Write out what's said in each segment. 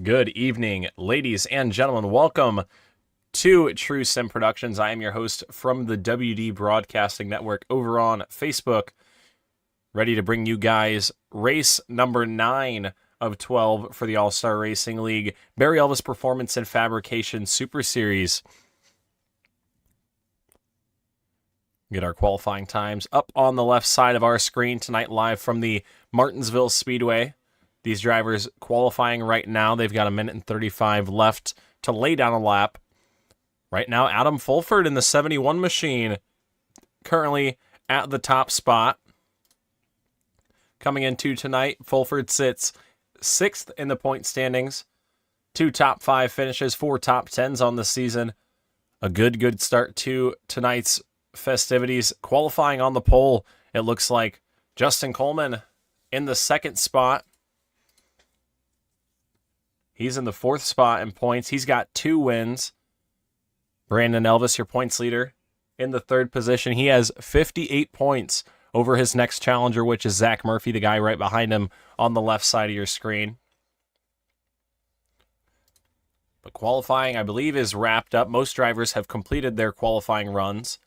Good evening, ladies and gentlemen. Welcome to True Sim Productions. I am your host from the WD Broadcasting Network over on Facebook, ready to bring you guys race number 9 of 12 for the All-Star Racing League Barry Elvis Performance and Fabrication Super Series. Get our qualifying times up on the left side of our screen tonight, live from the Martinsville Speedway. These drivers qualifying right now. They've got 1:35 left to lay down a lap. Right now, Adam Fulford in the 71 machine, currently at the top spot. Coming into tonight, Fulford sits 6th in the point standings. 2 top 5 finishes, 4 top 10s on the season. A good start to tonight's festivities. Qualifying on the pole, it looks like Justin Coleman in the 2nd spot. He's in the 4th spot in points. He's got 2 wins. Brandon Elvis, your points leader, in the 3rd position. He has 58 points over his next challenger, which is Zach Murphy, the guy right behind him on the left side of your screen. But qualifying, I believe, is wrapped up. Most drivers have completed their qualifying runs.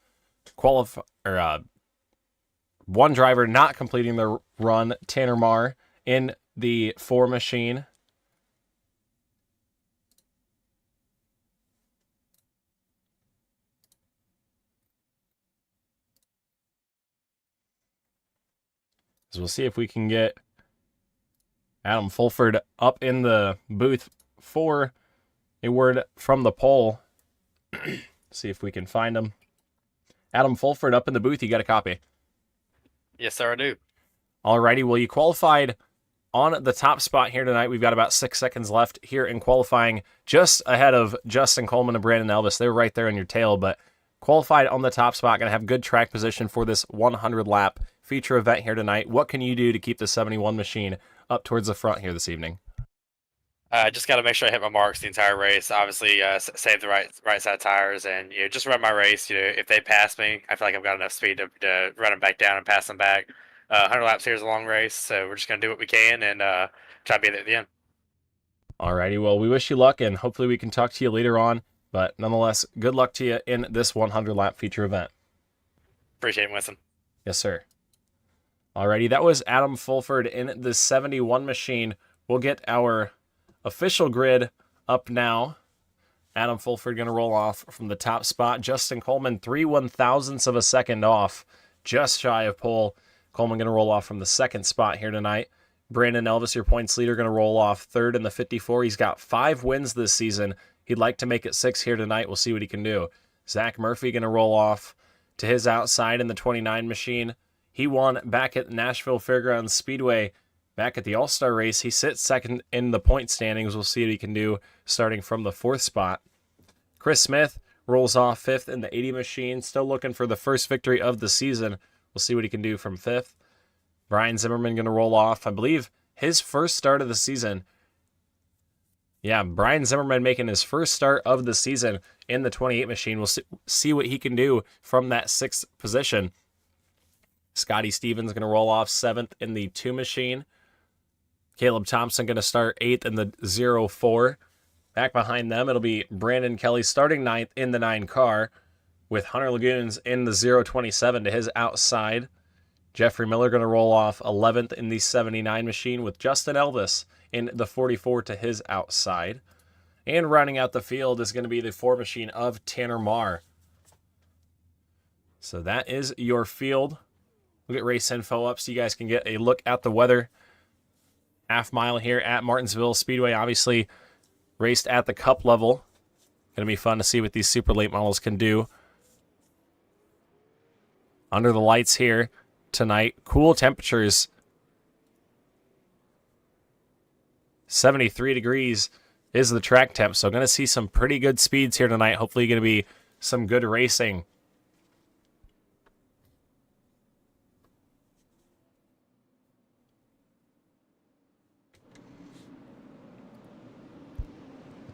One driver not completing their run, Tanner Marr, in the 4 machine. So we'll see if we can get Adam Fulford up in the booth for a word from the pole. See if we can find him. Adam Fulford up in the booth. You got a copy? Yes, sir, I do. Alrighty. Well, you qualified on the top spot here tonight. We've got about 6 seconds left here in qualifying, just ahead of Justin Coleman and Brandon Elvis. They're right there on your tail, but qualified on the top spot. Going to have good track position for this 100-lap feature event here tonight. What can you do to keep the 71 machine up towards the front here this evening? I just got to make sure I hit my marks the entire race. Obviously, save the right side tires, and just run my race. If they pass me, I feel like I've got enough speed to run them back down and pass them back. 100 laps here is a long race, so we're just gonna do what we can and try to be there at the end. Alrighty, well, we wish you luck, and hopefully we can talk to you later on. But nonetheless, good luck to you in this 100-lap feature event. Appreciate it, Winston. Yes, sir. Alrighty, that was Adam Fulford in the 71 machine. We'll get our official grid up now. Adam Fulford going to roll off from the top spot. Justin Coleman, 3/1000ths of a second off, just shy of pole. Coleman going to roll off from the 2nd spot here tonight. Brandon Elvis, your points leader, going to roll off 3rd in the 54. He's got 5 wins this season. He'd like to make it 6 here tonight. We'll see what he can do. Zach Murphy going to roll off to his outside in the 29 machine. He won back at Nashville Fairgrounds Speedway back at the All-Star race. He sits 2nd in the point standings. We'll see what he can do starting from the 4th spot. Chris Smith rolls off 5th in the 80 machine. Still looking for the first victory of the season. We'll see what he can do from 5th. Brian Zimmerman going to roll off, I believe, his first start of the season. Yeah, Brian Zimmerman making his first start of the season in the 28 machine. We'll see what he can do from that 6th position. Scotty Stevens going to roll off 7th in the 2 machine. Caleb Thompson going to start 8th in the 04. Back behind them, it'll be Brandon Kelly starting 9th in the 9 car, with Hunter Lagoons in the 027 to his outside. Jeffrey Miller going to roll off 11th in the 79 machine, with Justin Elvis in the 44 to his outside. And rounding out the field is going to be the 4 machine of Tanner Marr. So that is your field. We'll get race info up so you guys can get a look at the weather. Half mile here at Martinsville Speedway, obviously raced at the cup level. Going to be fun to see what these super late models can do. Under the lights here tonight, cool temperatures. 73 degrees is the track temp, so going to see some pretty good speeds here tonight. Hopefully going to be some good racing.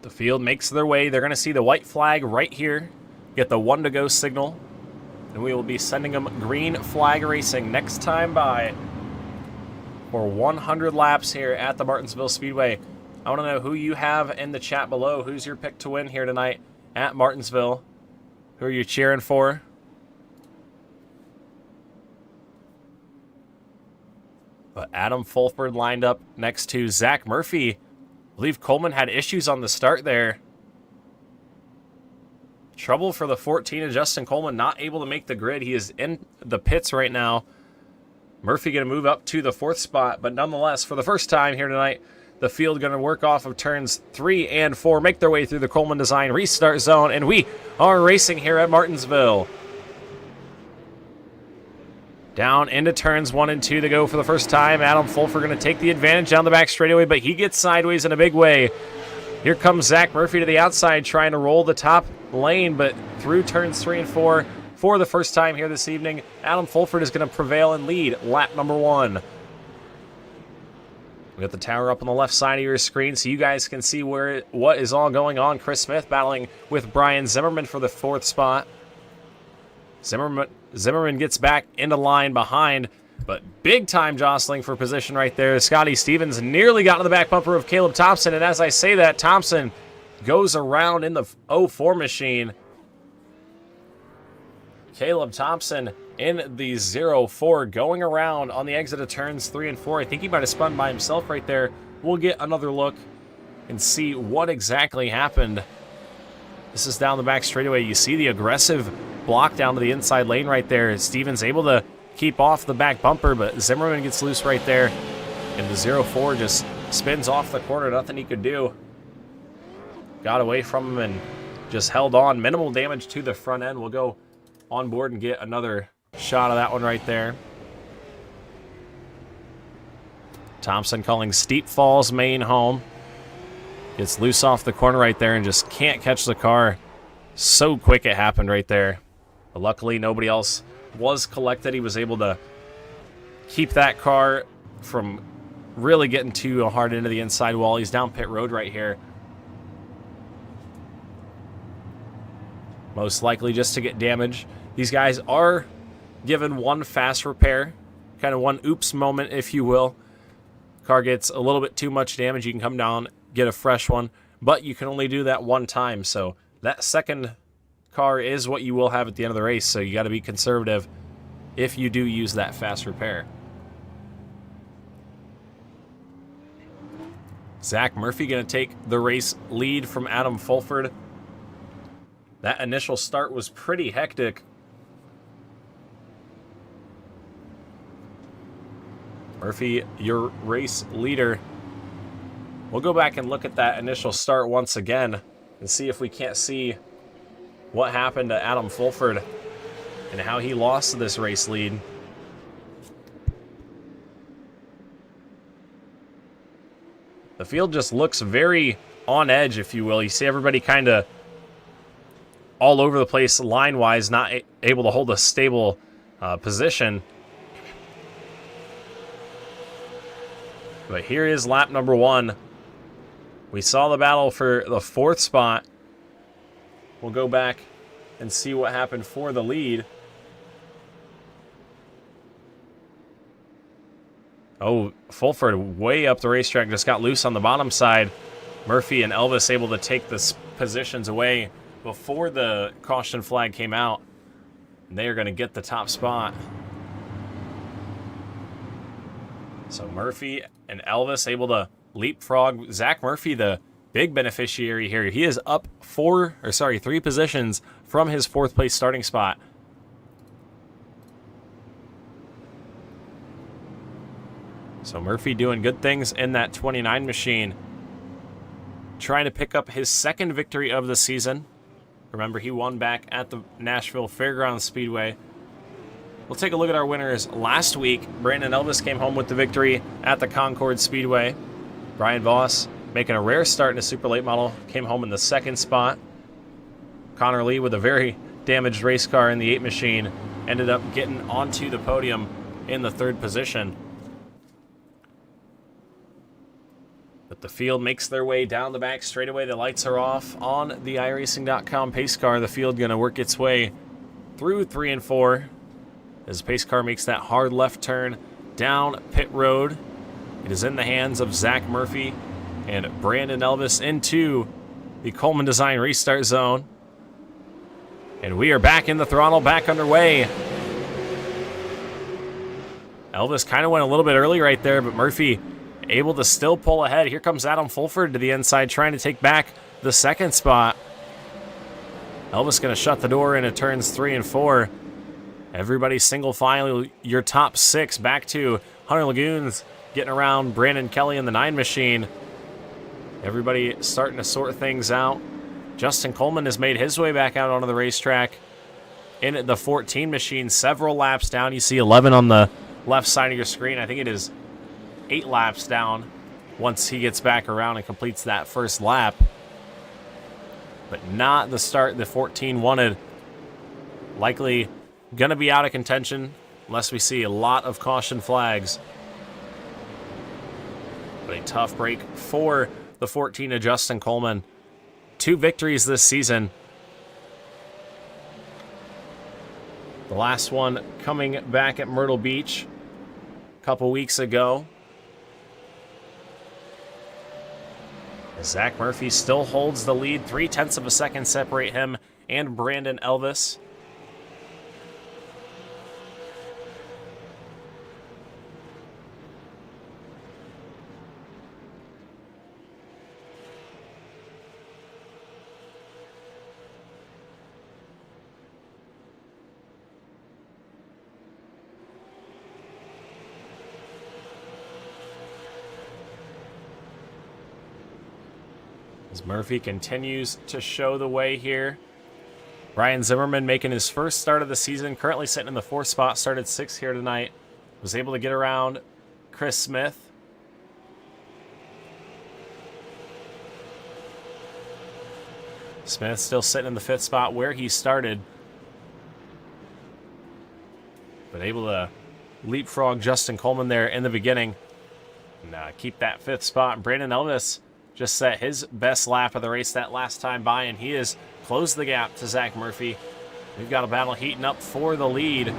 The field makes their way. They're going to see the white flag right here. Get the 1 to go signal. And we will be sending them green flag racing next time by for 100 laps here at the Martinsville Speedway. I want to know who you have in the chat below. Who's your pick to win here tonight at Martinsville? Who are you cheering for? But Adam Fulford lined up next to Zach Murphy. I believe Coleman had issues on the start there. Trouble for the 14 of Justin Coleman, not able to make the grid. He is in the pits right now. Murphy going to move up to the 4th spot, but nonetheless, for the first time here tonight, the field going to work off of turns 3 and 4, make their way through the Coleman Design restart zone, and we are racing here at Martinsville. Down into turns 1 and 2 to go for the first time. Adam Fulford going to take the advantage down the back straightaway, but he gets sideways in a big way. Here comes Zach Murphy to the outside, trying to roll the top lane, but through turns 3 and 4 for the first time here this evening, Adam Fulford is going to prevail and lead lap number 1. We got the tower up on the left side of your screen so you guys can see what is all going on. Chris Smith battling with Brian Zimmerman for the 4th spot. Zimmerman gets back into line behind, but big time jostling for position right there. Scotty Stevens nearly got to the back bumper of Caleb Thompson, and as I say that, Thompson goes around in the 04 machine. Caleb Thompson in the 04 going around on the exit of turns 3 and 4. I think he might have spun by himself right there. We'll get another look and see what exactly happened. This is down the back straightaway. You see the aggressive block down to the inside lane right there. Stevens able to keep off the back bumper, but Zimmerman gets loose right there. And the 04 just spins off the corner. Nothing he could do. Got away from him and just held on. Minimal damage to the front end. We'll go on board and get another shot of that one right there. Thompson calling Steep Falls main home. Gets loose off the corner right there and just can't catch the car. So quick it happened right there. But luckily nobody else was collected. He was able to keep that car from really getting too hard into the inside wall. He's down pit road right here. Most likely just to get damage. These guys are given one fast repair, kind of one oops moment, if you will. Car gets a little bit too much damage, you can come down, get a fresh one, but you can only do that one time. So that second car is what you will have at the end of the race, so you got to be conservative if you do use that fast repair. Zach Murphy going to take the race lead from Adam Fulford. That initial start was pretty hectic. Murphy, your race leader. We'll go back and look at that initial start once again and see if we can't see what happened to Adam Fulford and how he lost this race lead. The field just looks very on edge, if you will. You see everybody kind of all over the place line-wise, not able to hold a stable position. But here is lap number 1. We saw the battle for the 4th spot. We'll go back and see what happened for the lead. Oh, Fulford way up the racetrack, just got loose on the bottom side. Murphy and Elvis able to take the positions away before the caution flag came out. And they are going to get the top spot. So Murphy and Elvis able to leapfrog. Zach Murphy, the big beneficiary here. He is up 3 positions from his 4th place starting spot. So Murphy doing good things in that 29 machine. Trying to pick up his 2nd victory of the season. Remember, he won back at the Nashville Fairgrounds Speedway. We'll take a look at our winners. Last week, Brandon Elvis came home with the victory at the Concord Speedway. Brian Voss, making a rare start in a super late model, came home in the 2nd spot. Connor Lee, with a very damaged race car in the 8 machine, ended up getting onto the podium in the 3rd position. But the field makes their way down the back straightaway. The lights are off on the iRacing.com pace car. The field going to work its way through 3 and 4 as the pace car makes that hard left turn down pit road. It is in the hands of Zach Murphy And Brandon Elvis into the Coleman Design restart zone. And we are back in the throttle, back underway. Elvis kind of went a little bit early right there, but Murphy able to still pull ahead. Here comes Adam Fulford to the inside, trying to take back the second spot. Elvis going to shut the door into turns 3 and 4. Everybody single file your top 6 back to Hunter Lagoons getting around Brandon Kelly in the 9 machine. Everybody starting to sort things out. Justin Coleman has made his way back out onto the racetrack in the 14 machine, several laps down. You see 11 on the left side of your screen. I think it is 8 laps down once he gets back around and completes that first lap. But not the start the 14 wanted. Likely going to be out of contention unless we see a lot of caution flags. But a tough break for the 14 of Justin Coleman. 2 victories this season. The last one coming back at Myrtle Beach a couple weeks ago. Zach Murphy still holds the lead. 0.3 of a second separate him and Brandon Elvis. As Murphy continues to show the way here. Ryan Zimmerman making his first start of the season, currently sitting in the 4th spot, started 6th here tonight. Was able to get around Chris Smith. Smith still sitting in the 5th spot where he started. But able to leapfrog Justin Coleman there in the beginning. And keep that 5th spot. Brandon Elvis just set his best lap of the race that last time by, and he has closed the gap to Zach Murphy. We've got a battle heating up for the lead.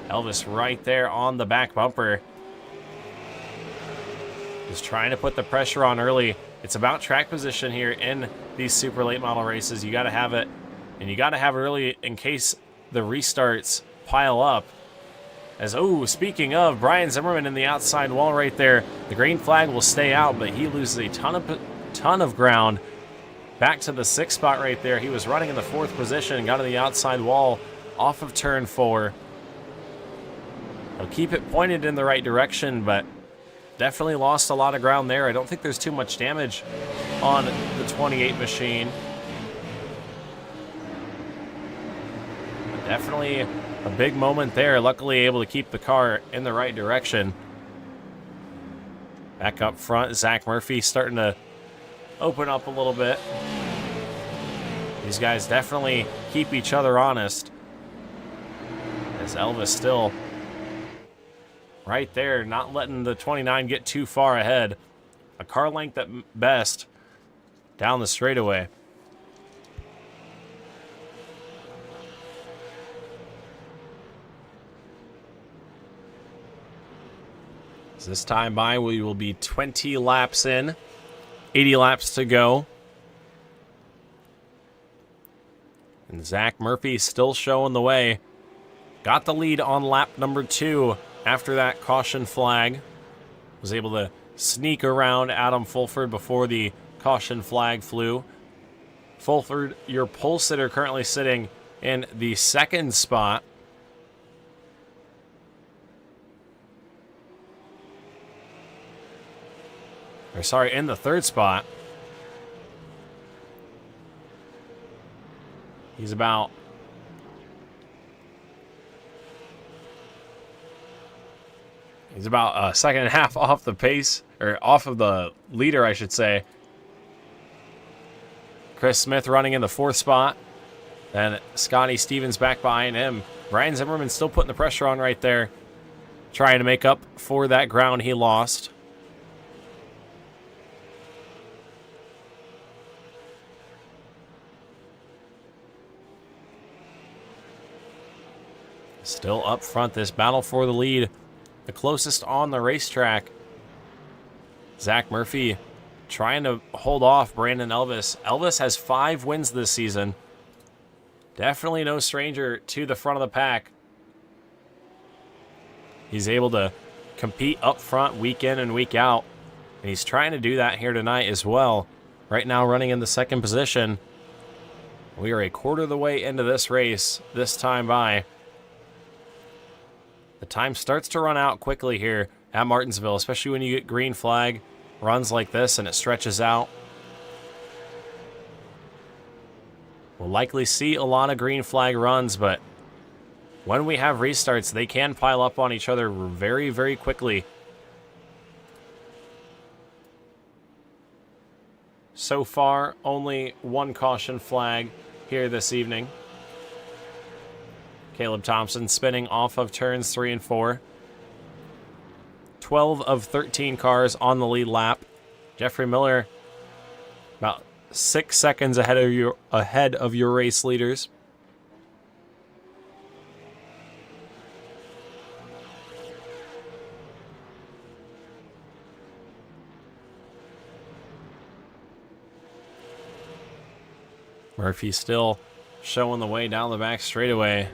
Elvis right there on the back bumper. Just trying to put the pressure on early. It's about track position here in these super late model races. You got to have it, and you got to have it early in case the restarts pile up. As, oh, speaking of, Brian Zimmerman in the outside wall right there. The green flag will stay out, but he loses a ton of ground. Back to the 6th spot right there. He was running in the 4th position and got to the outside wall off of turn 4. He'll keep it pointed in the right direction, but definitely lost a lot of ground there. I don't think there's too much damage on the 28 machine. But definitely a big moment there. Luckily able to keep the car in the right direction. Back up front, Zach Murphy starting to open up a little bit. These guys definitely keep each other honest. As Elvis still right there, not letting the 29 get too far ahead. A car length at best down the straightaway. This time by, we will be 20 laps in, 80 laps to go. And Zach Murphy still showing the way. Got the lead on lap number 2 after that caution flag. Was able to sneak around Adam Fulford before the caution flag flew. Fulford, your pole sitter, currently sitting in the 2nd spot. Or sorry, in the 3rd spot. He's about a second and a half off the pace, or off of the leader, I should say. Chris Smith running in the 4th spot. Then Scotty Stevens back behind him. Brian Zimmerman still putting the pressure on right there, trying to make up for that ground he lost. Still up front, this battle for the lead. The closest on the racetrack. Zach Murphy trying to hold off Brandon Elvis. Elvis has 5 wins this season. Definitely no stranger to the front of the pack. He's able to compete up front week in and week out. And he's trying to do that here tonight as well. Right now running in the second position. We are a quarter of the way into this race this time by. The time starts to run out quickly here at Martinsville, especially when you get green flag runs like this and it stretches out. We'll likely see a lot of green flag runs, but when we have restarts, they can pile up on each other very, very quickly. So far, only one caution flag here this evening. Caleb Thompson spinning off of turns 3 and 4. 12 of 13 cars on the lead lap. Jeffrey Miller about 6 seconds ahead of your race leaders. Murphy still showing the way down the back straightaway.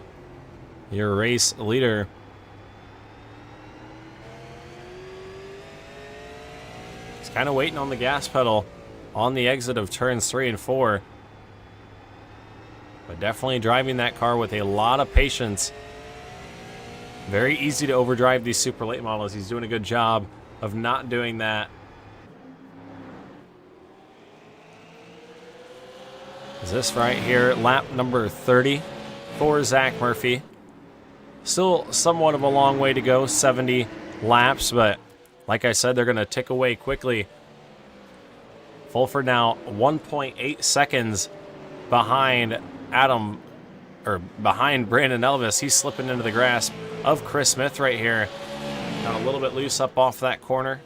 Your race leader. He's kind of waiting on the gas pedal on the exit of turns 3 and 4. But definitely driving that car with a lot of patience. Very easy to overdrive these super late models. He's doing a good job of not doing that. Is this right here, lap number 30 for Zach Murphy. Still somewhat of a long way to go, 70 laps, but like I said, they're going to tick away quickly. Fulford now 1.8 seconds behind behind Brandon Elvis. He's slipping into the grasp of Chris Smith right here. Got a little bit loose up off that corner.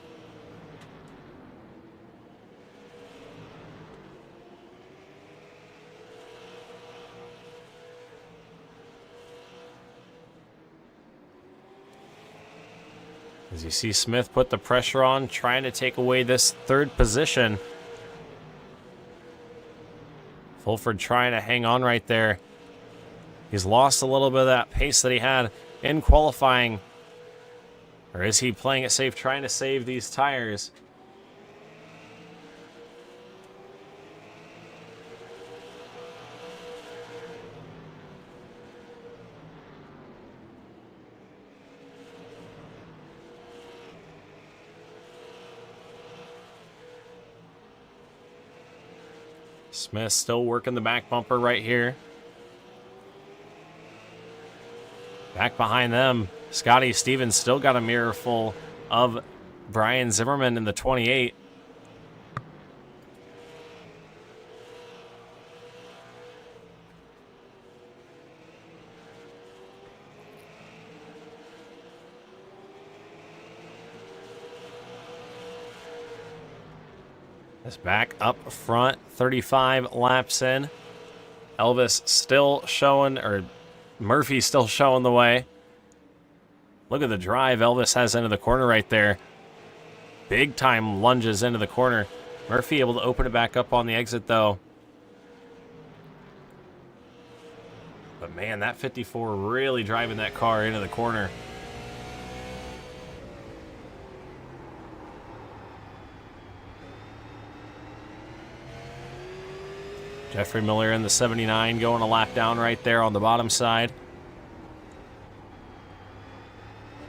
As you see Smith put the pressure on, trying to take away this third position. Fulford trying to hang on right there. He's lost a little bit of that pace that he had in qualifying. Or is he playing it safe, trying to save these tires? Smith still working the back bumper right here. Back behind them, Scotty Stevens still got a mirror full of Brian Zimmerman in the 28. This back up front, 35 laps in. Elvis still showing, or Murphy still showing the way. Look at the drive Elvis has into the corner right there. Big time lunges into the corner. Murphy able to open it back up on the exit though. But man, that 54 really driving that car into the corner. Jeffrey Miller in the 79 going a lap down right there on the bottom side.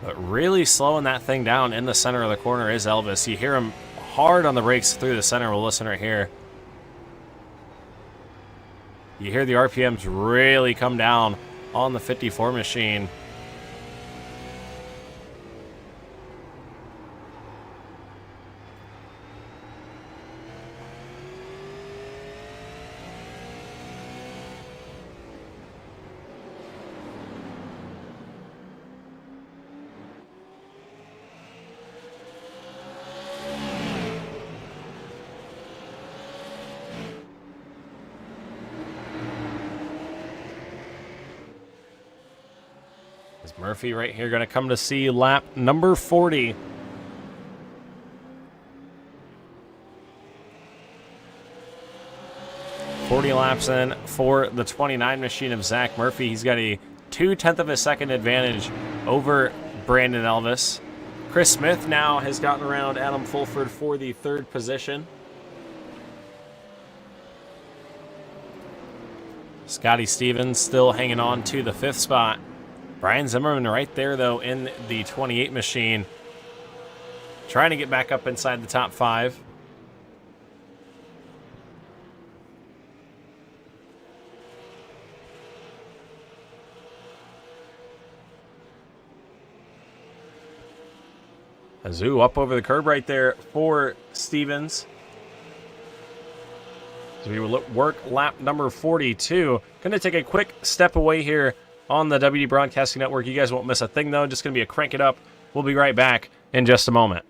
But really slowing that thing down in the center of the corner is Elvis. You hear him hard on the brakes through the center. We'll listen right here. You hear the RPMs really come down on the 54 machine. Is Murphy right here going to come to see lap number 40. 40 laps in for the 29 machine of Zach Murphy. He's got a 0.2 of a second advantage over Brandon Elvis. Chris Smith now has gotten around Adam Fulford for the 3rd position. Scotty Stevens still hanging on to the 5th spot. Brian Zimmerman right there, though, in the 28 machine. Trying to get back up inside the top 5. Azu up over the curb right there for Stevens. So we will work lap number 42. Going to take a quick step away here on the WD Broadcasting Network. You guys won't miss a thing, though. Just going to be a crank it up. We'll be right back in just a moment.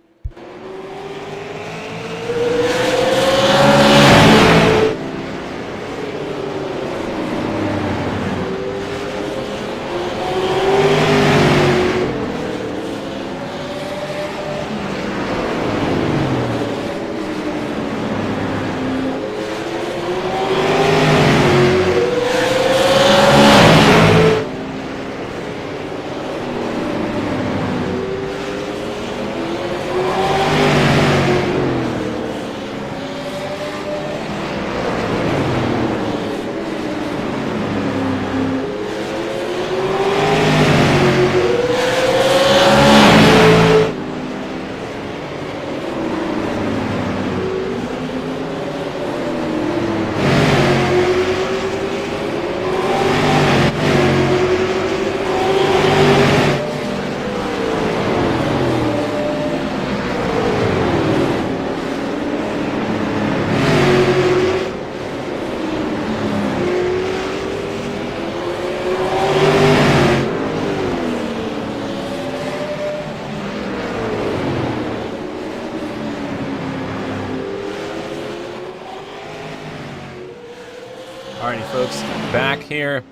Alrighty, folks, back here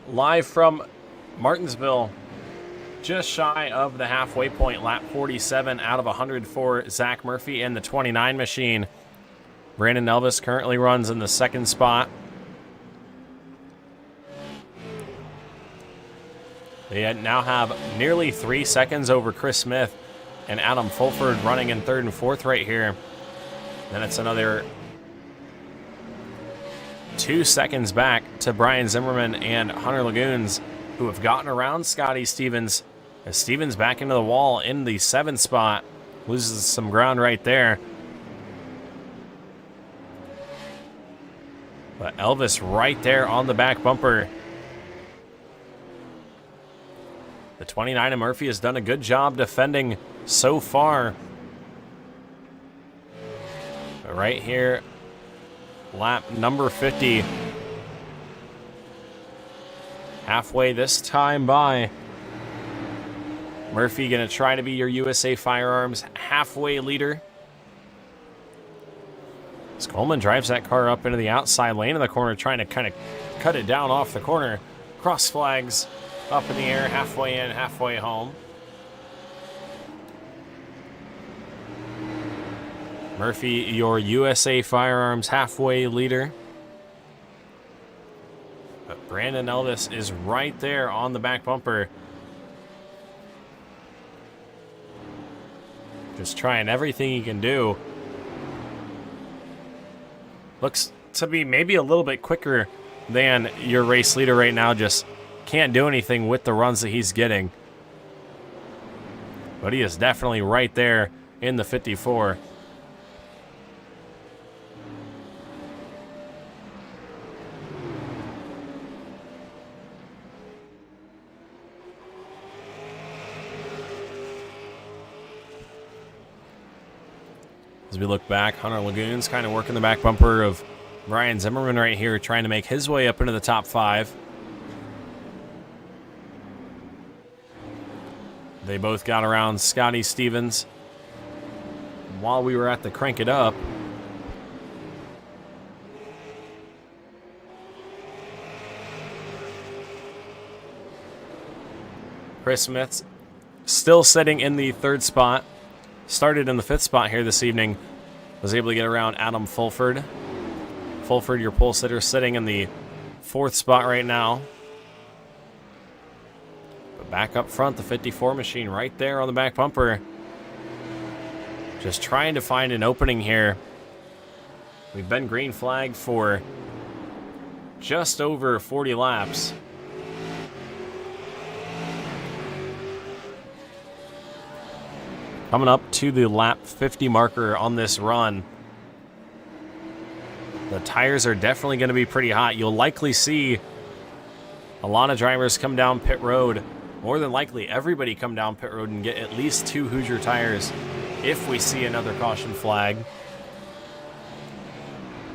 live from Martinsville, just shy of the halfway point, lap 47 out of 100 for Zach Murphy and the 29 machine. Brandon Elvis currently runs in the 2nd spot. They now have nearly 3 seconds over Chris Smith and Adam Fulford running in 3rd and 4th right here. Then it's another 2 seconds back to Brian Zimmerman and Hunter Lagoons, who have gotten around Scotty Stevens. As Stevens back into the wall in the 7th spot, loses some ground right there. But Elvis right there on the back bumper. The 29 of Murphy has done a good job defending so far. But right here, lap number 50. Halfway this time by. Murphy going to try to be your USA Firearms halfway leader. As Coleman drives that car up into the outside lane of the corner, trying to kind of cut it down off the corner. Cross flags up in the air, halfway in, halfway home. Murphy, your USA Firearms halfway leader. But Brandon Elvis is right there on the back bumper. Just trying everything he can do. Looks to be maybe a little bit quicker than your race leader right now. Just can't do anything with the runs that he's getting. But he is definitely right there in the 54. As we look back, Hunter Lagoons kind of working the back bumper of Brian Zimmerman right here, trying to make his way up into the top 5. They both got around Scotty Stevens while we were at the Crank It Up. Chris Smith's still sitting in the 3rd spot. Started in the 5th spot here this evening. Was able to get around Adam Fulford Fulford, your pole sitter, sitting in the 4th spot right now. But back up front, the 54 machine right there on the back bumper. Just trying to find an opening here. We've been green flagged for just over 40 laps. Coming up to the lap 50 marker on this run. The tires are definitely going to be pretty hot. You'll likely see a lot of drivers come down pit road. More than likely, everybody come down pit road and get at least 2 Hoosier tires if we see another caution flag.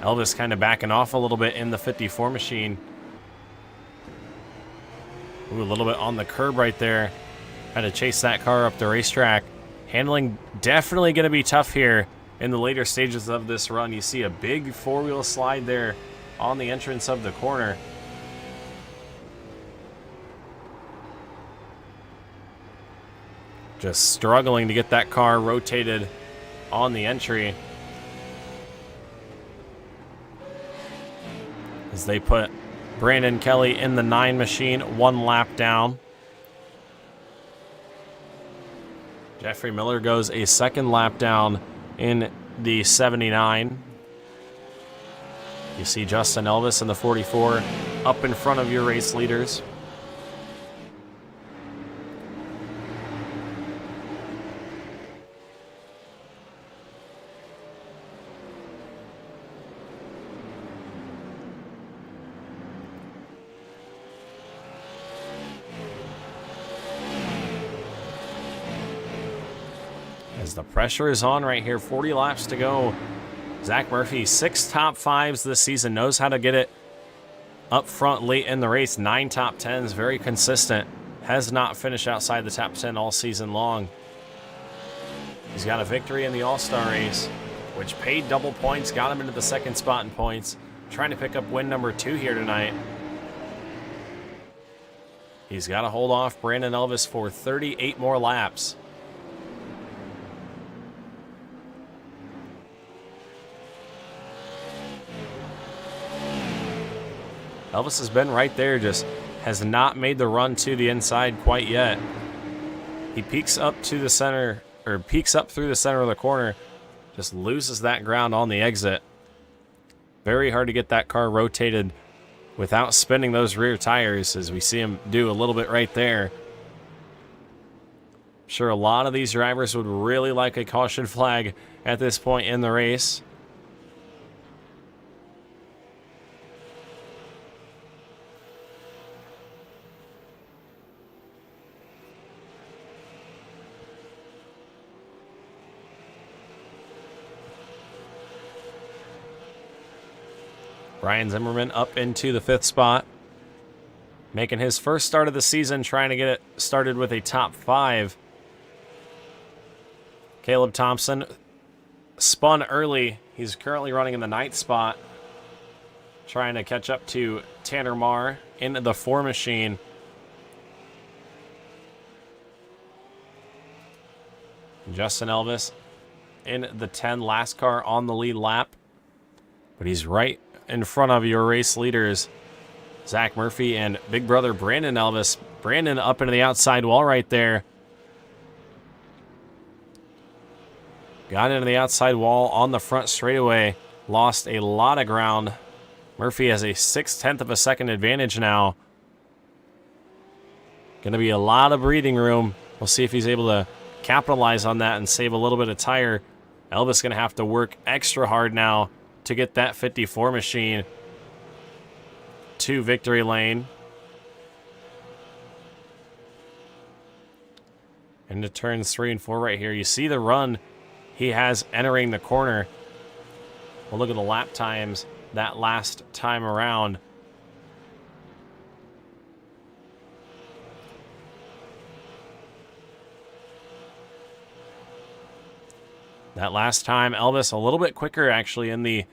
Elvis kind of backing off a little bit in the 54 machine. Ooh, a little bit on the curb right there. Had to chase that car up the racetrack. Handling definitely going to be tough here in the later stages of this run. You see a big 4-wheel slide there on the entrance of the corner. Just struggling to get that car rotated on the entry. As they put Brandon Kelly in the 9 machine, 1 lap down. Jeffrey Miller goes a 2nd lap down in the 79. You see Justin Elvis in the 44 up in front of your race leaders. As the pressure is on right here, 40 laps to go. Zach Murphy, 6 top 5s this season, knows how to get it up front late in the race. 9 top 10s, very consistent. Has not finished outside the top 10 all season long. He's got a victory in the All-Star race, which paid double points, got him into the 2nd spot in points. Trying to pick up win number 2 here tonight. He's got to hold off Brandon Elvis for 38 more laps. Elvis has been right there, just has not made the run to the inside quite yet. He peeks up to the center, or peeks up through the center of the corner, just loses that ground on the exit. Very hard to get that car rotated without spinning those rear tires, as we see him do a little bit right there. I'm sure a lot of these drivers would really like a caution flag at this point in the race. Brian Zimmerman up into the 5th spot. Making his first start of the season, trying to get it started with a top 5. Caleb Thompson spun early. He's currently running in the 9th spot. Trying to catch up to Tanner Marr in the 4 machine. Justin Elvis in the 10, last car on the lead lap. But he's right in front of your race leaders, Zach Murphy and big brother Brandon Elvis. Brandon up into the outside wall right there. Got into the outside wall on the front straightaway. Lost a lot of ground. Murphy has a 6/10 of a second advantage now. Going to be a lot of breathing room. We'll see if he's able to capitalize on that and save a little bit of tire. Elvis going to have to work extra hard now to get that 54 machine to victory lane. Into turns 3 and 4 right here. You see the run he has entering the corner. We'll look at the lap times that last time around. That last time, Elvis a little bit quicker actually in the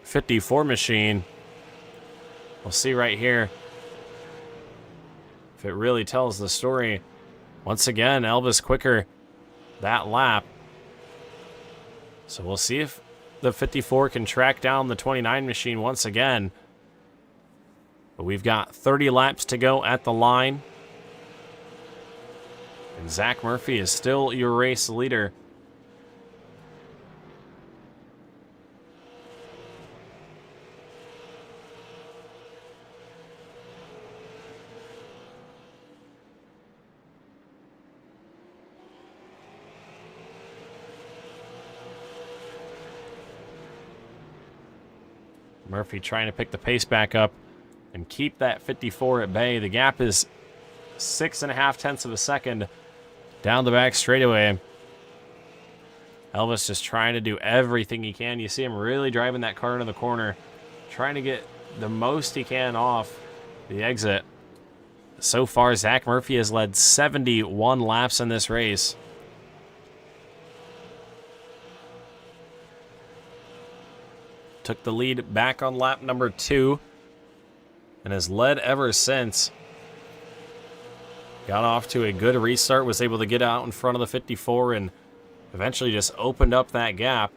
54 machine. We'll see right here if it really tells the story. Once again, Elvis quicker that lap. So we'll see if the 54 can track down the 29 machine once again. But we've got 30 laps to go at the line. And Zach Murphy is still your race leader. Murphy trying to pick the pace back up and keep that 54 at bay. The gap is 6.5 tenths of a second down the back straightaway. Elvis just trying to do everything he can. You see him really driving that car into the corner, trying to get the most he can off the exit. So far, Zach Murphy has led 71 laps in this race. Took the lead back on lap number 2 and has led ever since. Got off to a good restart, was able to get out in front of the 54 and eventually just opened up that gap.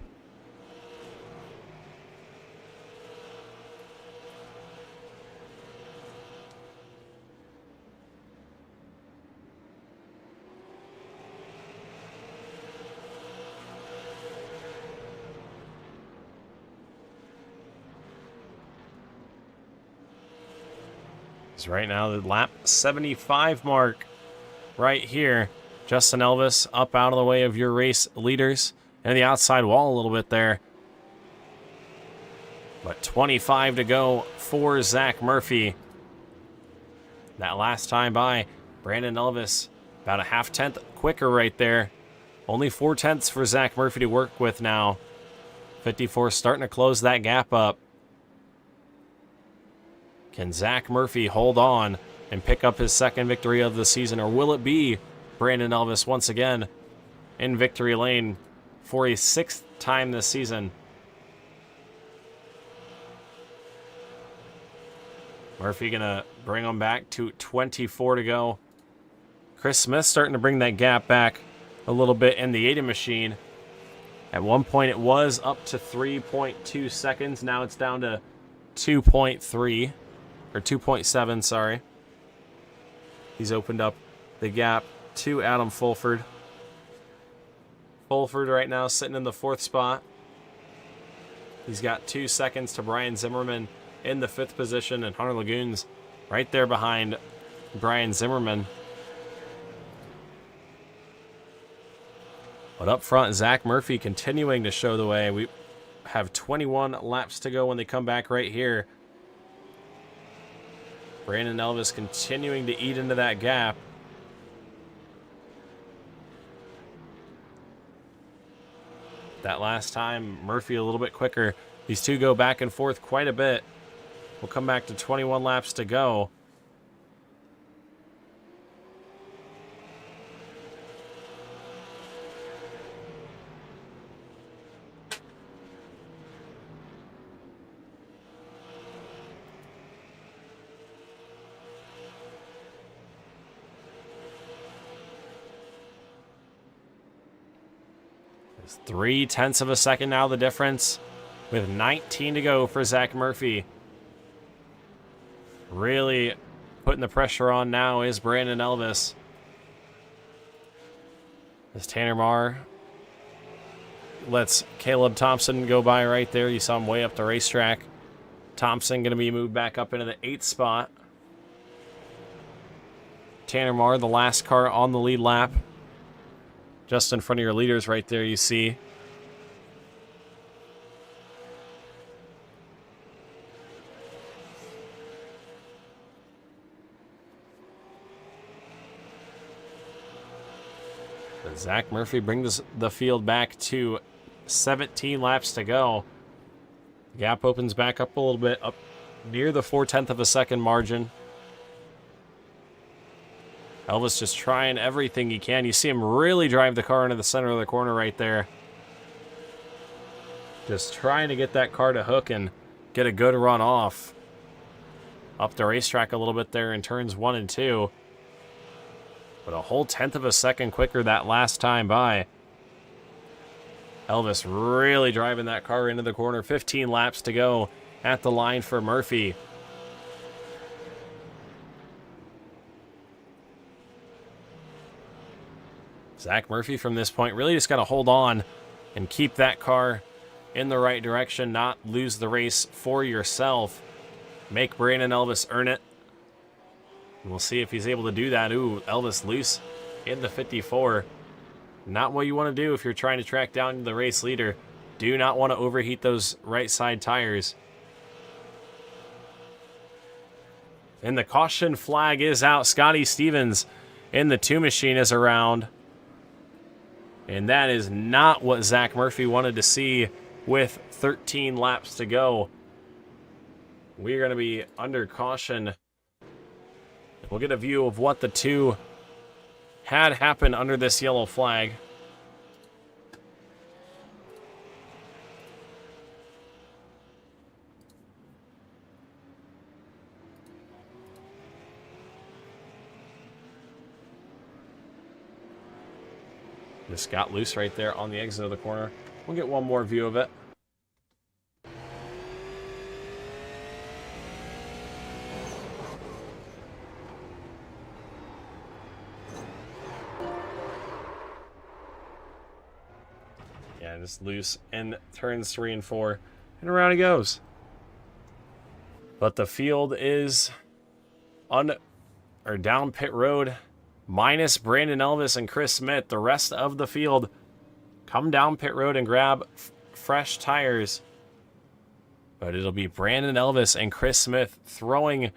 Right now, the lap 75 mark right here. Justin Elvis up out of the way of your race leaders and the outside wall a little bit there. But 25 to go for Zach Murphy. That last time by, Brandon Elvis about a half tenth quicker right there. Only 4 tenths for Zach Murphy to work with now. 54 starting to close that gap up. Can Zach Murphy hold on and pick up his second victory of the season, or will it be Brandon Elvis once again in victory lane for a 6th time this season? Murphy gonna bring him back to 24 to go. Chris Smith starting to bring that gap back a little bit in the 80 machine. At one point it was up to 3.2 seconds. Now it's down to 2.3. Or 2.7, sorry. He's opened up the gap to Adam Fulford. Fulford right now sitting in the 4th spot. He's got 2 seconds to Brian Zimmerman in the 5th position, and Hunter Lagoon's right there behind Brian Zimmerman. But up front, Zach Murphy continuing to show the way. We have 21 laps to go when they come back right here. Brandon Elvis continuing to eat into that gap. That last time, Murphy a little bit quicker. These two go back and forth quite a bit. We'll come back to 21 laps to go. It's 0.3 of a second now, the difference, with 19 to go for Zach Murphy. Really putting the pressure on now is Brandon Elvis. As Tanner Marr lets Caleb Thompson go by right there. You saw him way up the racetrack. Thompson going to be moved back up into the 8th spot. Tanner Marr, the last car on the lead lap. Just in front of your leaders right there, you see. But Zach Murphy brings the field back to 17 laps to go. The gap opens back up a little bit, up near the 0.4 of a second margin. Elvis just trying everything he can. You see him really drive the car into the center of the corner right there. Just trying to get that car to hook and get a good run off. Up the racetrack a little bit there in turns 1 and 2. But a whole 0.1 of a second quicker that last time by. Elvis really driving that car into the corner. 15 laps to go at the line for Murphy. Zach Murphy from this point really just got to hold on and keep that car in the right direction, not lose the race for yourself. Make Brandon Elvis earn it. And we'll see if he's able to do that. Ooh, Elvis loose in the 54. Not what you want to do if you're trying to track down the race leader. Do not want to overheat those right side tires. And the caution flag is out. Scotty Stevens in the 2 machine is around. And that is not what Zach Murphy wanted to see with 13 laps to go. We're going to be under caution. We'll get a view of what the 2 had happened under this yellow flag. Just got loose right there on the exit of the corner. We'll get one more view of it. Yeah, just loose in turns 3 and 4. And around he goes. But the field is down pit road. Minus Brandon Elvis and Chris Smith. The rest of the field come down pit road and grab fresh tires. But it'll be Brandon Elvis and Chris Smith throwing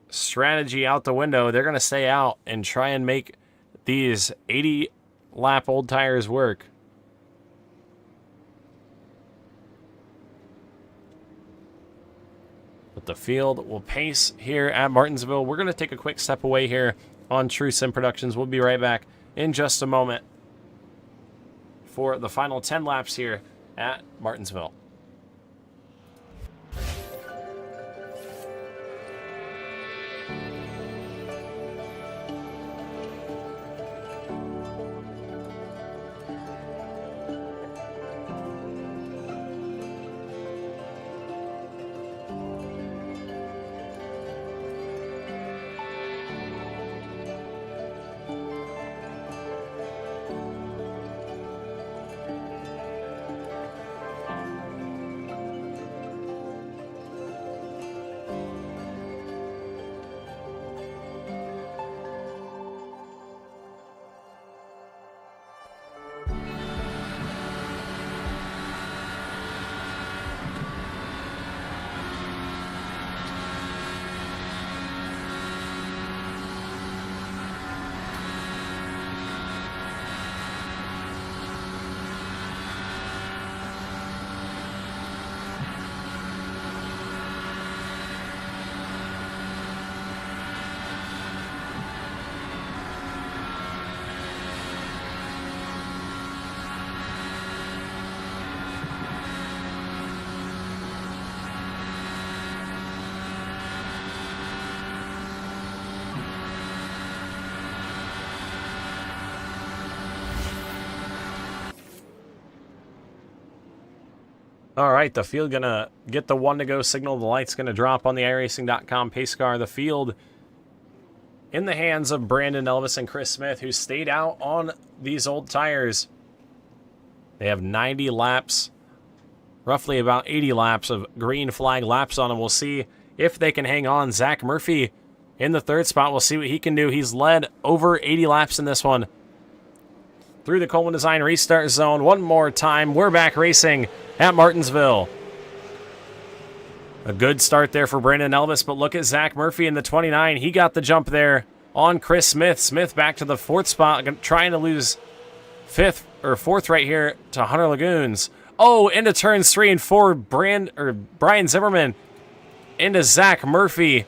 strategy out the window. They're going to stay out and try and make these 80-lap old tires work. But the field will pace here at Martinsville. We're going to take a quick step away here on True Sim Productions. We'll be right back in just a moment for the final 10 laps here at Martinsville. All right, the field going to get the 1 to go signal. The light's going to drop on the iRacing.com pace car. The field in the hands of Brandon Elvis and Chris Smith, who stayed out on these old tires. They have 90 laps, roughly about 80 laps of green flag laps on them. We'll see if they can hang on. Zach Murphy in the 3rd spot. We'll see what he can do. He's led over 80 laps in this one. Through the Coleman Design restart zone one more time. We're back racing at Martinsville. A good start there for Brandon Elvis, but look at Zach Murphy in the 29. He got the jump there on Chris Smith. Smith back to the 4th spot, trying to lose 4th right here to Hunter Lagoons. Oh, into turns 3 and 4. Brian Zimmerman into Zach Murphy,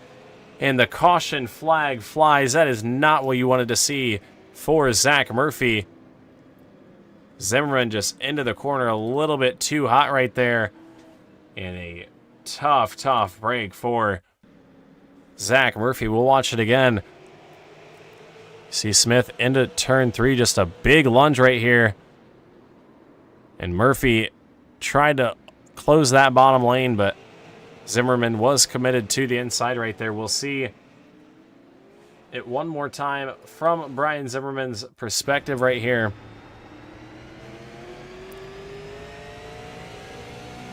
and the caution flag flies. That is not what you wanted to see for Zach Murphy. Zimmerman just into the corner a little bit too hot right there. And a tough break for Zach Murphy. We'll watch it again. See Smith into turn 3. Just a big lunge right here. And Murphy tried to close that bottom lane, but Zimmerman was committed to the inside right there. We'll see it one more time from Brian Zimmerman's perspective right here.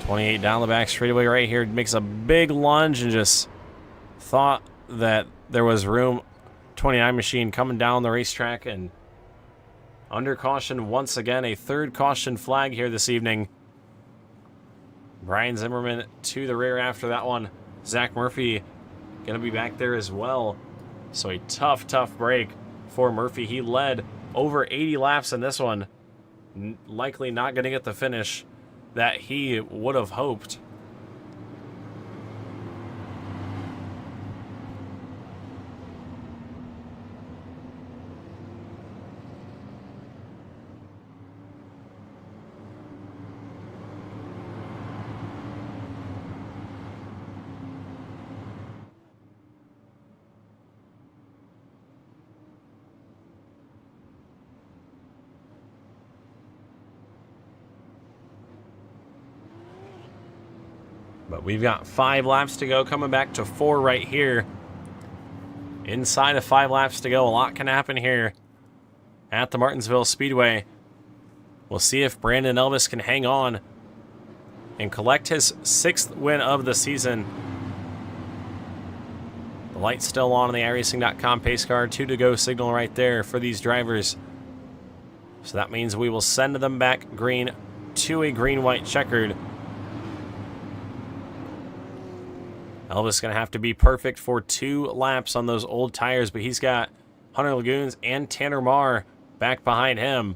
28 down the back straightaway right here. Makes a big lunge and just thought that there was room. 29 machine coming down the racetrack and under caution once again. A third caution flag here this evening. Brian Zimmerman to the rear after that one. Zach Murphy going to be back there as well. So a tough break for Murphy. He led over 80 laps in this one. Likely not going to get the finish that he would have hoped. But we've got 5 laps to go, coming back to 4 right here. Inside of 5 laps to go, a lot can happen here at the Martinsville Speedway. We'll see if Brandon Elvis can hang on and collect his 6th win of the season. The light's still on the iRacing.com pace car. 2 to go signal right there for these drivers. So that means we will send them back green to a green-white checkered. Elvis going to have to be perfect for 2 laps on those old tires, but he's got Hunter Lagoons and Tanner Marr back behind him.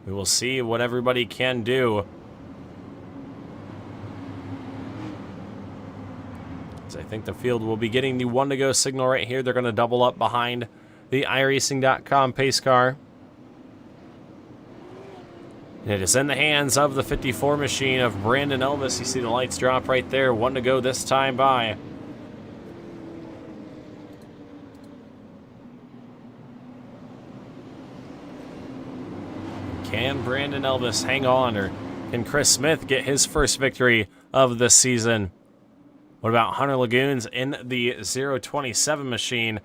We will see what everybody can do. So I think the field will be getting the 1 to go signal right here. They're going to double up behind the iRacing.com pace car. And it is in the hands of the 54 machine of Brandon Elvis. You see the lights drop right there. 1 to go this time by. Can Brandon Elvis hang on, or can Chris Smith get his first victory of the season? What about Hunter Lagoons in the 027 machine?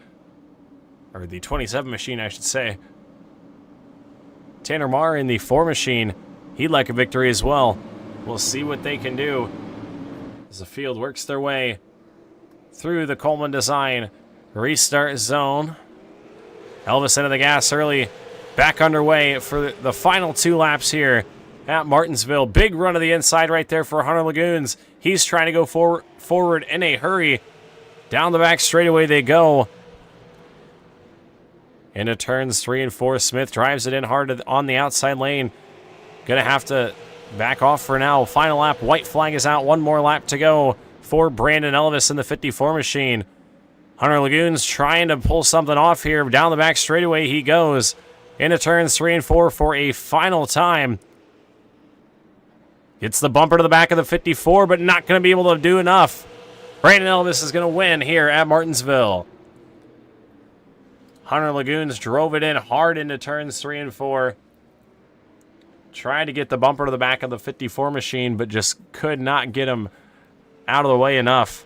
Or the 27 machine, I should say. Tanner Marr in the 4 machine. He'd like a victory as well. We'll see what they can do as the field works their way through the Coleman design restart zone. Elvis into the gas early. Back underway for the final 2 laps here at Martinsville. Big run to the inside right there for Hunter Lagoons. He's trying to go forward in a hurry. Down the back straightaway they go. Into turns 3 and 4. Smith drives it in hard on the outside lane. Gonna have to back off for now. Final lap. White flag is out. 1 more lap to go for Brandon Elvis in the 54 machine. Hunter Lagoons trying to pull something off here. Down the back straightaway he goes. Into turns 3 and 4 for a final time. Gets the bumper to the back of the 54, but not going to be able to do enough. Brandon Elvis is going to win here at Martinsville. Hunter Lagoons drove it in hard into turns 3 and 4. Tried to get the bumper to the back of the 54 machine, but just could not get him out of the way enough.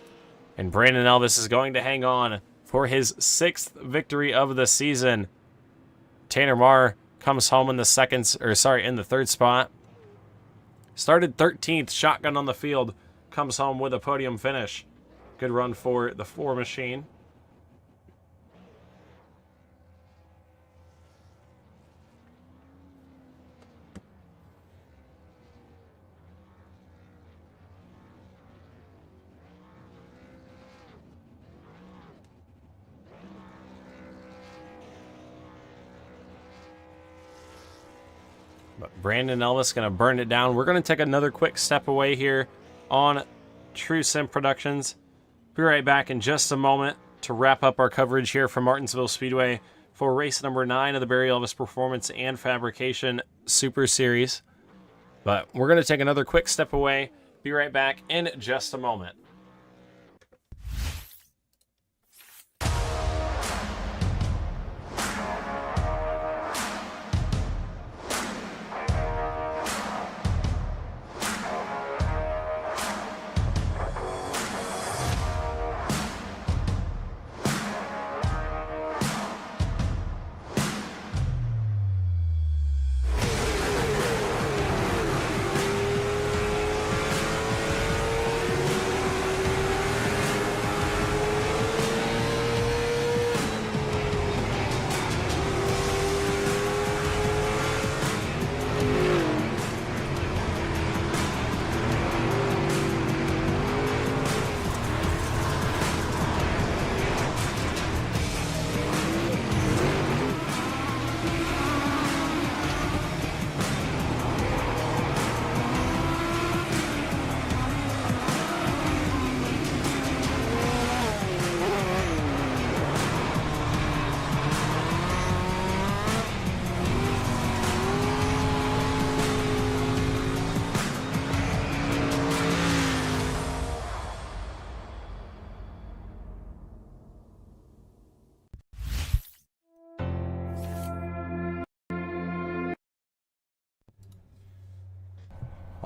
And Brandon Elvis is going to hang on for his 6th victory of the season. Tanner Marr comes home in the in the 3rd spot. Started 13th, shotgun on the field, comes home with a podium finish. Good run for the 4 machine. But Brandon Elvis going to burn it down. We're going to take another quick step away here on True Sim Productions. Be right back in just a moment to wrap up our coverage here from Martinsville Speedway for race number 9 of the Barry Elvis Performance and Fabrication Super Series. But we're going to take another quick step away. Be right back in just a moment.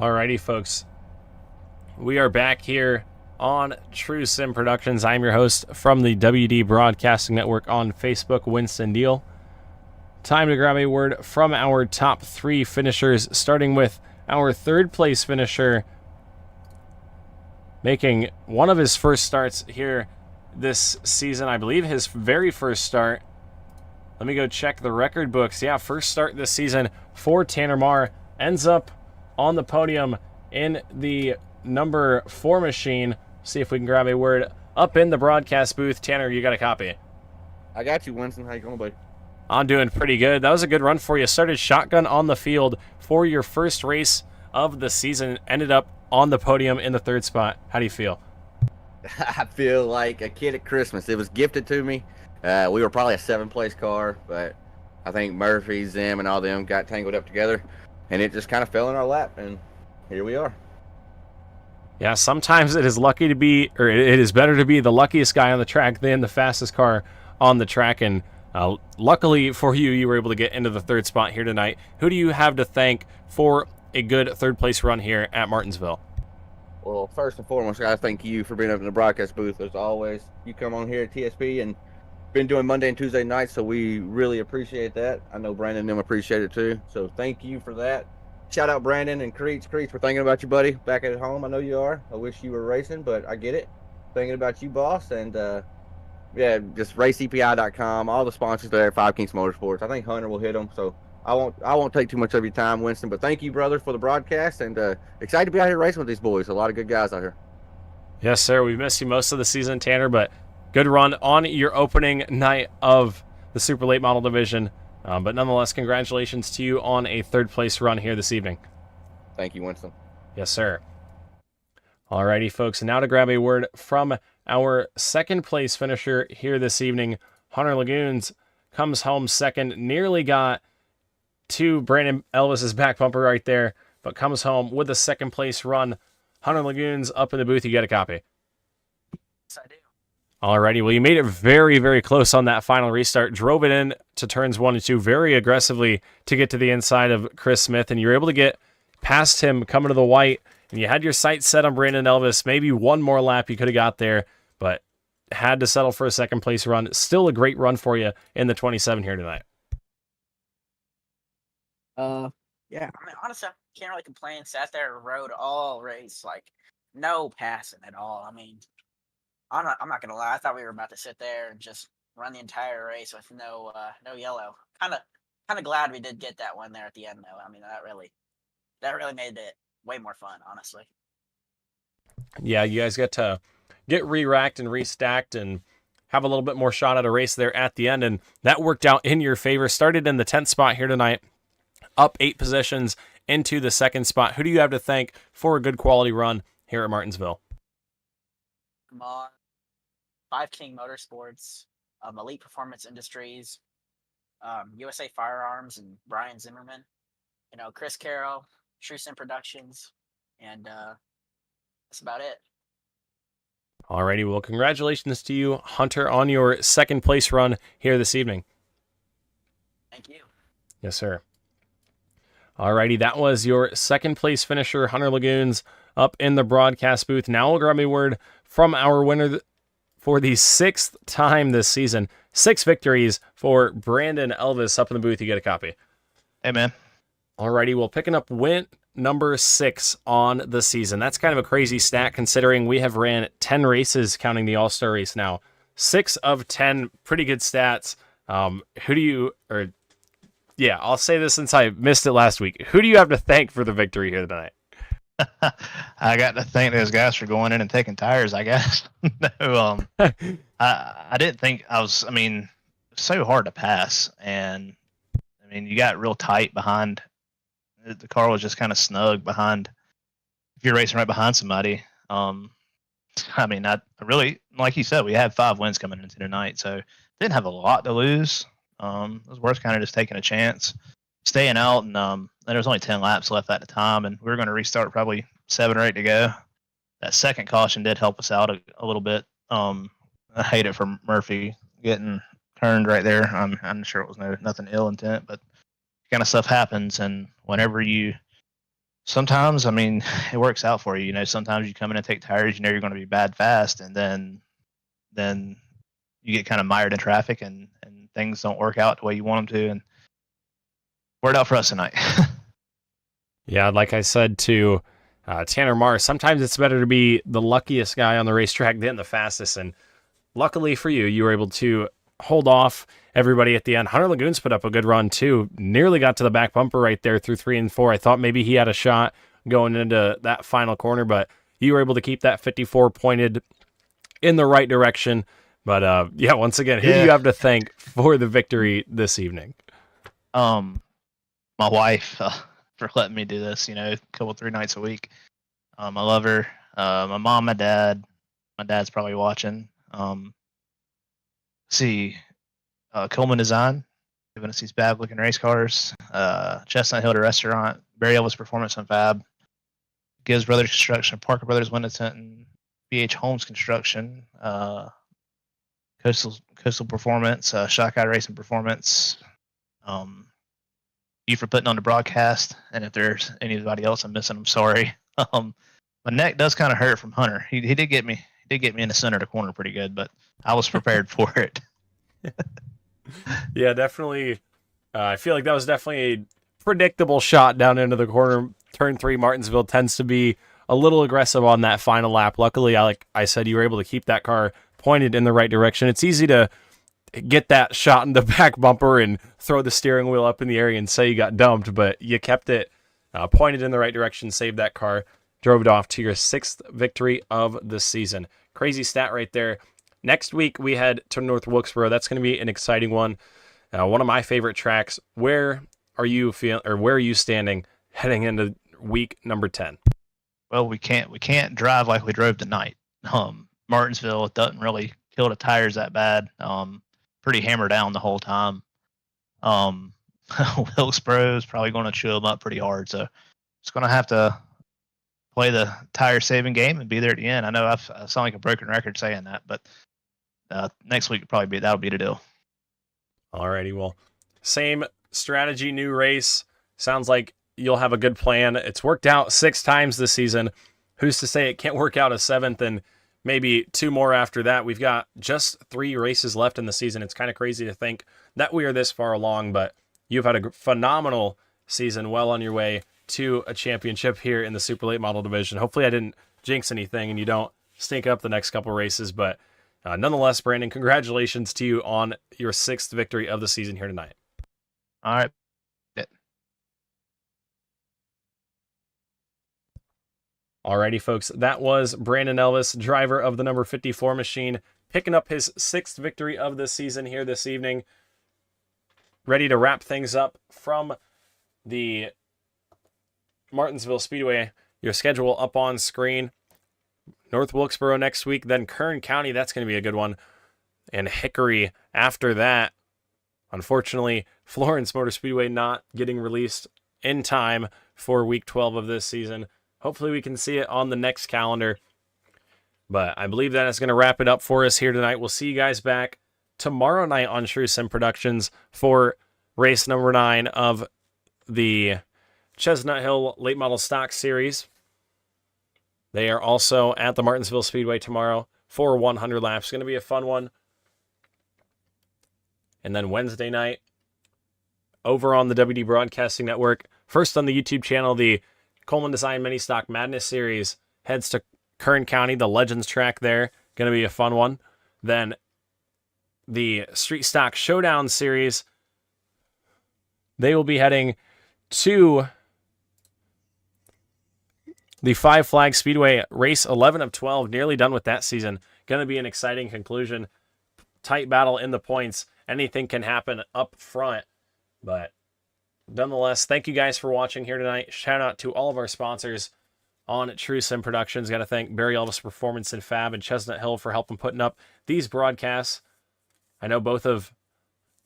Alrighty, folks. We are back here on True Sim Productions. I'm your host from the WD Broadcasting Network on Facebook, Winston Deal. Time to grab a word from our top 3 finishers, starting with our third place finisher, making one of his first starts here this season. I believe his very first start. Let me go check the record books. Yeah, first start this season for Tanner Marr. Ends up on the podium in the number 4 machine. See if we can grab a word up in the broadcast booth. Tanner, you got a copy? I got you, Winston. How you going, buddy? I'm doing pretty good. That was a good run for you. Started shotgun on the field for your first race of the season. Ended up on the podium in the 3rd spot. How do you feel? I feel like a kid at Christmas. It was gifted to me. We were probably a 7th-place car, but I think Murphy, Zim, and all them got tangled up together, and it just kind of fell in our lap, and here we are. Yeah, sometimes it is lucky to be, or it is better to be the luckiest guy on the track than the fastest car on the track, and luckily for you, you were able to get into the 3rd spot here tonight. Who do you have to thank for a good 3rd-place run here at Martinsville? Well, first and foremost, I got to thank you for being up in the broadcast booth, as always. You come on here at TSP and been doing Monday and Tuesday nights, so we really appreciate that. I know Brandon and them appreciate it too, so thank you for that. Shout out Brandon and Creech. Creech, we're thinking about you, buddy, back at home. I know you are. I wish you were racing, but I get it. Thinking about you, boss, and yeah, just raceepi.com, all the sponsors there at 5 Kings Motorsports. I think Hunter will hit them, so I won't take too much of your time, Winston, but thank you, brother, for the broadcast, and excited to be out here racing with these boys. A lot of good guys out here. Yes, sir. We've missed you most of the season, Tanner, but good run on your opening night of the Super Late Model Division. But nonetheless, congratulations to you on a 3rd-place run here this evening. Thank you, Winston. Yes, sir. Alrighty, folks. Now to grab a word from our 2nd-place finisher here this evening. Hunter Lagoons comes home 2nd. Nearly got to Brandon Elvis's back bumper right there, but comes home with a 2nd-place run. Hunter Lagoons up in the booth. You get a copy? Yes, I do. Alrighty, well, you made it very, very close on that final restart. Drove it in to turns 1 and 2 very aggressively to get to the inside of Chris Smith, and you were able to get past him coming to the white, and you had your sights set on Brandon Elvis. Maybe one more lap you could have got there, but had to settle for a 2nd-place run. Still a great run for you in the 27 here tonight. Yeah, I mean, honestly, I can't really complain. Sat there and rode all race, like, no passing at all. I mean, I'm not gonna lie. I thought we were about to sit there and just run the entire race with no yellow. Kind of glad we did get that one there at the end, though. I mean, that really made it way more fun, honestly. Yeah, you guys get to get re-racked and restacked and have a little bit more shot at a race there at the end, and that worked out in your favor. Started in the 10th spot here tonight, up 8 positions into the 2nd spot. Who do you have to thank for a good quality run here at Martinsville? Come on. 5 King Motorsports, Elite Performance Industries, USA Firearms, and Brian Zimmerman. Chris Carroll, True Sim Productions, and that's about it. Alrighty, well, congratulations to you, Hunter, on your 2nd-place run here this evening. Thank you. Yes, sir. Alrighty, that was your 2nd-place finisher, Hunter Lagoons, up in the broadcast booth. Now we'll grab a word from our winner for the 6th time this season. 6 victories for Brandon Elvis up in the booth. You get a copy. Hey, man. Alrighty, well, picking up win number 6 on the season. That's kind of a crazy stat considering we have ran 10 races, counting the All-Star race now. 6 of 10, pretty good stats. I'll say this since I missed it last week. Who do you have to thank for the victory here tonight? I got to thank those guys for going in and taking tires, I guess. No, I didn't think so hard to pass. And you got real tight behind. The car was just kind of snug behind. If you're racing right behind somebody, I really, like you said, we had 5 wins coming into tonight, so didn't have a lot to lose. It was worth kind of just taking a chance, staying out, and there was only 10 laps left at the time, and we were going to restart probably 7 or 8 to go. That second caution did help us out a little bit. I hate it for Murphy getting turned right there. I'm sure it was nothing ill intent, but kind of stuff happens, and whenever you sometimes, I mean, it works out for you. You know, sometimes you come in and take tires, you know you're going to be bad fast, and then you get kind of mired in traffic, and things don't work out the way you want them to, and worked out for us tonight. Yeah, like I said to Tanner Mars, sometimes it's better to be the luckiest guy on the racetrack than the fastest, and luckily for you, you were able to hold off everybody at the end. Hunter Lagoons put up a good run too. Nearly got to the back bumper right there through 3 and 4. I thought maybe he had a shot going into that final corner, but you were able to keep that 54 pointed in the right direction. But yeah, once again, who do you have to thank for the victory this evening? My wife for letting me do this, you know, a couple 3 nights a week. I love her. My mom, my dad. My dad's probably watching. Coleman Design, giving us these bad looking race cars. Chestnut Hill Restaurant, Barry Elvis Performance and Fab, Gibbs Brothers Construction, Parker Brothers Winneton, BH Homes Construction, Coastal Performance, Shock Eye Racing Performance. You for putting on the broadcast, and if there's anybody else I'm missing, I'm sorry. My neck does kind of hurt from Hunter. He did get me. He did get me in the center of the corner pretty good, but I was prepared for it. Yeah, definitely. I feel like that was definitely a predictable shot down into the corner. Turn 3, Martinsville tends to be a little aggressive on that final lap. Luckily, like I said, you were able to keep that car pointed in the right direction. It's easy to get that shot in the back bumper and throw the steering wheel up in the air and say you got dumped, but you kept it pointed in the right direction, saved that car, drove it off to your 6th victory of the season. Crazy stat right there. Next week, we head to North Wilkesboro. That's going to be an exciting one. One of my favorite tracks. Where are you where are you standing heading into week number 10? Well, we can't drive like we drove tonight. Martinsville, it doesn't really kill the tires that bad. Pretty hammered down the whole time. Wilkesboro is probably going to chew them up pretty hard. So it's going to have to play the tire saving game and be there at the end. I know I sound like a broken record saying that, but next week that'll be the deal. Alrighty, well, same strategy, new race. Sounds like you'll have a good plan. It's worked out 6 times this season. Who's to say it can't work out a 7th and maybe 2 more after that? We've got just 3 races left in the season. It's kind of crazy to think that we are this far along, but you've had a phenomenal season, well on your way to a championship here in the super late model division. Hopefully I didn't jinx anything and you don't stink up the next couple races, but nonetheless, Brandon, congratulations to you on your 6th victory of the season here tonight. All right. Alrighty, folks, that was Brandon Elvis, driver of the number 54 machine, picking up his 6th victory of the season here this evening. Ready to wrap things up from the Martinsville Speedway. Your schedule up on screen. North Wilkesboro next week, then Kern County. That's going to be a good one. And Hickory after that. Unfortunately, Florence Motor Speedway not getting released in time for week 12 of this season. Hopefully we can see it on the next calendar. But I believe that is going to wrap it up for us here tonight. We'll see you guys back tomorrow night on True Sim Productions for race number 9 of the Chestnut Hill Late Model Stock Series. They are also at the Martinsville Speedway tomorrow for 100 laps. Going to be a fun one. And then Wednesday night, over on the WD Broadcasting Network, first on the YouTube channel, the Coleman Design Mini Stock Madness Series heads to Kern County, the Legends track there. Going to be a fun one. Then the Street Stock Showdown Series, they will be heading to the Five Flag Speedway, race 11 of 12, nearly done with that season. Going to be an exciting conclusion. Tight battle in the points. Anything can happen up front. But nonetheless, thank you guys for watching here tonight. Shout out to all of our sponsors on True Sim Productions. Got to thank Barry Elvis Performance and Fab and Chestnut Hill for helping putting up these broadcasts. I know both of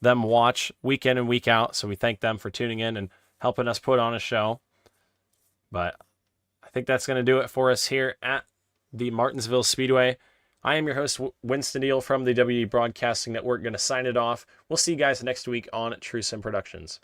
them watch week in and week out, so we thank them for tuning in and helping us put on a show. But I think that's going to do it for us here at the Martinsville Speedway. I am your host, Winston Deal from the WD Broadcasting Network. Going to sign it off. We'll see you guys next week on True Sim Productions.